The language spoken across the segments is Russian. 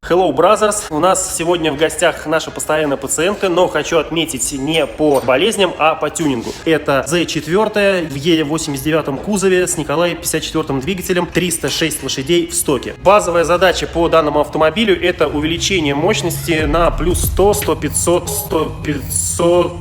Hello, brothers! У нас сегодня в гостях наша постоянная пациентка, но хочу отметить не по болезням, а по тюнингу. Это Z4 в E89 кузове с Николай 54 двигателем, 306 лошадей в стоке. Базовая задача по данному автомобилю — это увеличение мощности на плюс 100, 100, 500, 100, 500...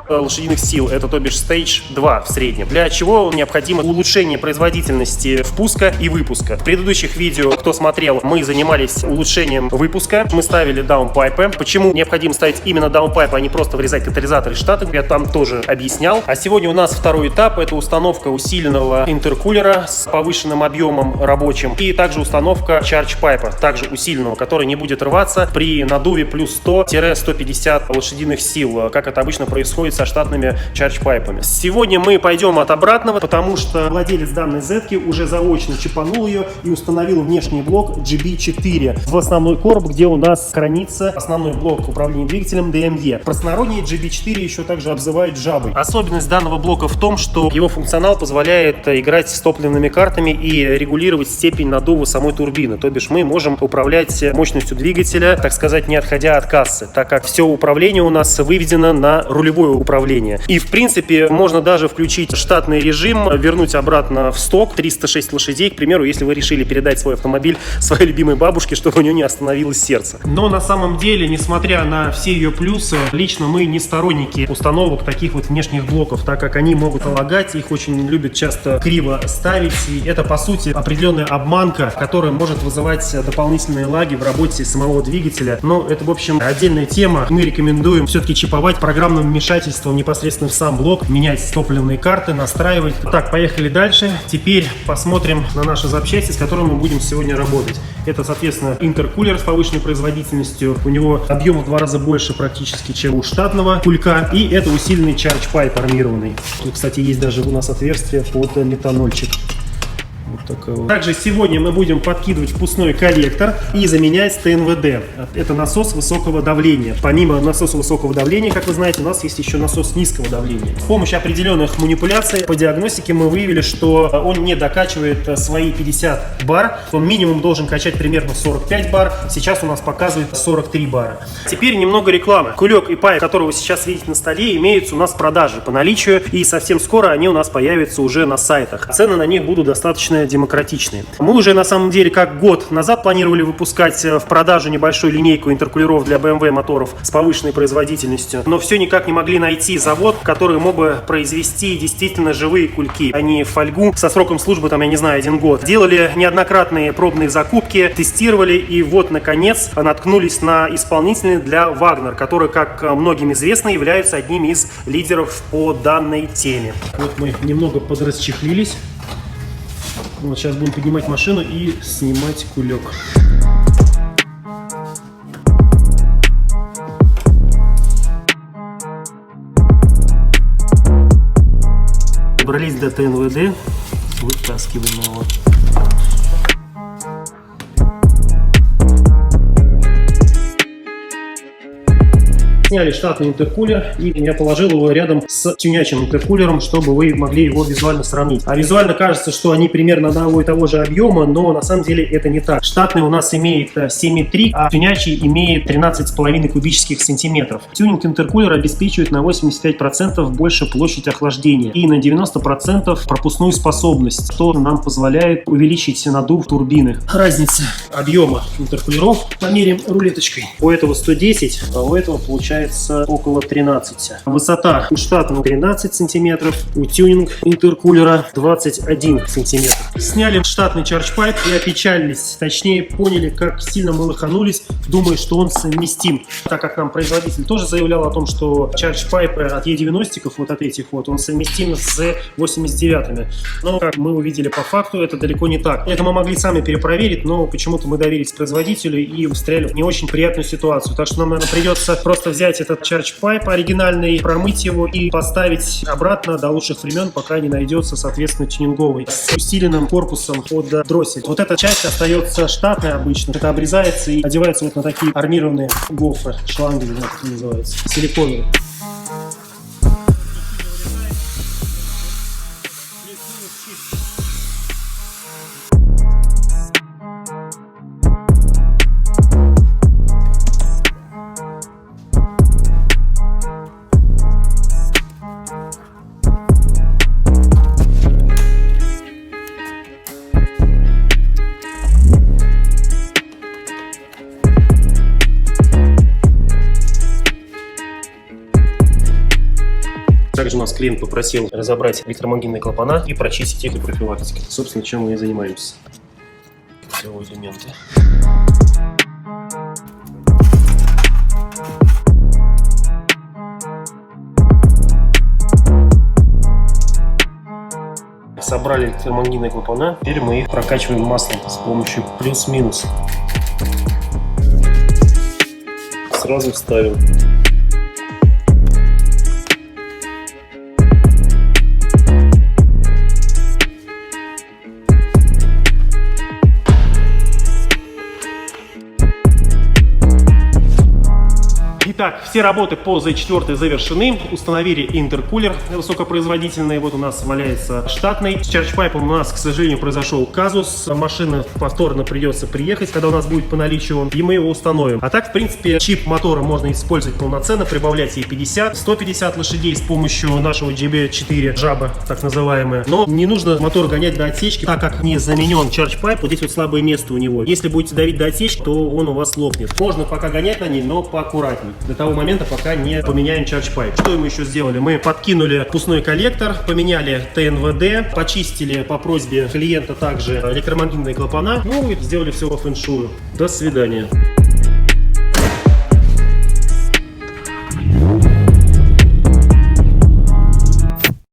лошадиных сил, это то бишь Stage 2 в среднем. Для чего необходимо улучшение производительности впуска и выпуска. В предыдущих видео, кто смотрел, мы занимались улучшением выпуска, мы ставили даунпайпы. Почему необходимо ставить именно даунпайпы, а не просто вырезать катализатор из штаток, я там тоже объяснял. А сегодня у нас второй этап, это установка усиленного интеркулера с повышенным объемом рабочим и также установка чардж-пайпа, также усиленного, который не будет рваться при надуве плюс 100-150 лошадиных сил, как это обычно происходит со штатными чардж-пайпами. Сегодня мы пойдем от обратного, потому что владелец данной Z-ки уже заочно чипанул ее и установил внешний блок GB4 в основной короб, где у нас хранится основной блок управления двигателем DME. Простонароднее GB4 еще также обзывают жабой. Особенность данного блока в том, что его функционал позволяет играть с топливными картами и регулировать степень надува самой турбины. То бишь мы можем управлять мощностью двигателя, так сказать, не отходя от кассы, так как все управление у нас выведено на рулевое управления. И в принципе можно даже включить штатный режим, вернуть обратно в сток 306 лошадей, к примеру, если вы решили передать свой автомобиль своей любимой бабушке, чтобы у нее не остановилось сердце. Но на самом деле, несмотря на все ее плюсы, лично мы не сторонники установок таких вот внешних блоков, так как они могут лагать, их очень любят часто криво ставить, и это по сути определенная обманка, которая может вызывать дополнительные лаги в работе самого двигателя. Но это, в общем, отдельная тема. Мы рекомендуем все-таки чиповать программным вмешательством непосредственно в сам блок, менять топливные карты, настраивать. Так, поехали дальше. Теперь посмотрим на наши запчасти, с которыми мы будем сегодня работать. Это, соответственно, интеркулер с повышенной производительностью. У него объем в 2 раза больше практически, чем у штатного кулька. И это усиленный чардж-пайп армированный. Тут, кстати, есть даже у нас отверстие под метанольчик. Вот. Также сегодня мы будем подкидывать впускной коллектор и заменять ТНВД. Это насос высокого давления. Помимо насоса высокого давления, как вы знаете, у нас есть еще насос низкого давления. С помощью определенных манипуляций по диагностике мы выявили, что он не докачивает свои 50 бар. Он минимум должен качать примерно 45 бар. Сейчас у нас показывает 43 бара. Теперь немного рекламы. Кулек и пайп, который вы сейчас видите на столе, имеются у нас в продаже по наличию. И совсем скоро они у нас появятся уже на сайтах. Цены на них будут достаточно демократичные. Мы уже на самом деле как год назад планировали выпускать в продажу небольшую линейку интеркулеров для BMW моторов с повышенной производительностью, но все никак не могли найти завод, который мог бы произвести действительно живые кульки, а не фольгу со сроком службы, там, я не знаю, 1 год. Делали неоднократные пробные закупки, тестировали и вот, наконец, наткнулись на исполнителя для Wagner, который, как многим известно, является одним из лидеров по данной теме. Вот мы немного подрасчехлились. Вот сейчас будем поднимать машину и снимать кулек. Добрались до ТНВД, вытаскиваем его. Сняли штатный интеркулер, и я положил его рядом с тюнячим интеркулером, чтобы вы могли его визуально сравнить. А визуально кажется, что они примерно одного и того же объема, но на самом деле это не так. Штатный у нас имеет 7,3, а тюнячий имеет 13,5 кубических сантиметров. Тюнинг интеркулера обеспечивает на 85% больше площадь охлаждения и на 90% пропускную способность, что нам позволяет увеличить надув турбины. Разница объема интеркулеров померим рулеточкой. У этого 110, а у этого получается около 13. Высота у штатного 13 сантиметров, у тюнинг интеркулера 21 сантиметр. Сняли штатный чардж-пайп и опечалились, точнее поняли, как сильно мы лоханулись, думая, что он совместим. Так как нам производитель тоже заявлял о том, что чардж-пайпы от E90, вот от этих вот, он совместим с Z89. Но, как мы увидели по факту, это далеко не так. Это мы могли сами перепроверить, но почему-то мы доверились производителю и встряли в не очень приятную ситуацию. Так что нам, наверное, придется просто взять этот чардж-пайп оригинальный, промыть его и поставить обратно до лучших времен, пока не найдется, соответственно, тюнинговый с усиленным корпусом под дроссель. Вот эта часть остается штатной обычно. Это обрезается и одевается вот на такие армированные гофры, шланги, как это называется, силиконовые. Также у нас клиент попросил разобрать электромагнитные клапана и прочистить их профилактически. Собственно, чем мы и занимаемся. Всего элементы. Собрали электромагнитные клапана, теперь мы их прокачиваем маслом с помощью плюс-минус. Сразу ставим. Итак, все работы по Z4 завершены. Установили интеркулер высокопроизводительный. Вот у нас валяется штатный. С чардж-пайпом у нас, к сожалению, произошел казус. Машина повторно придется приехать, когда у нас будет по наличию, и мы его установим. А так, в принципе, чип мотора можно использовать полноценно, прибавлять ей 50, 150 лошадей с помощью нашего GB4 жаба, так называемая. Но не нужно мотор гонять до отсечки, так как не заменен чардж-пайп. Вот здесь вот слабое место у него. Если будете давить до отсечки, то он у вас лопнет. Можно пока гонять на ней, но поаккуратней. До того момента, пока не поменяем чардж-пайп. Что мы еще сделали? Мы подкинули впускной коллектор, поменяли ТНВД, почистили по просьбе клиента также электромагнитные клапана. Ну и сделали все по фэншую. До свидания.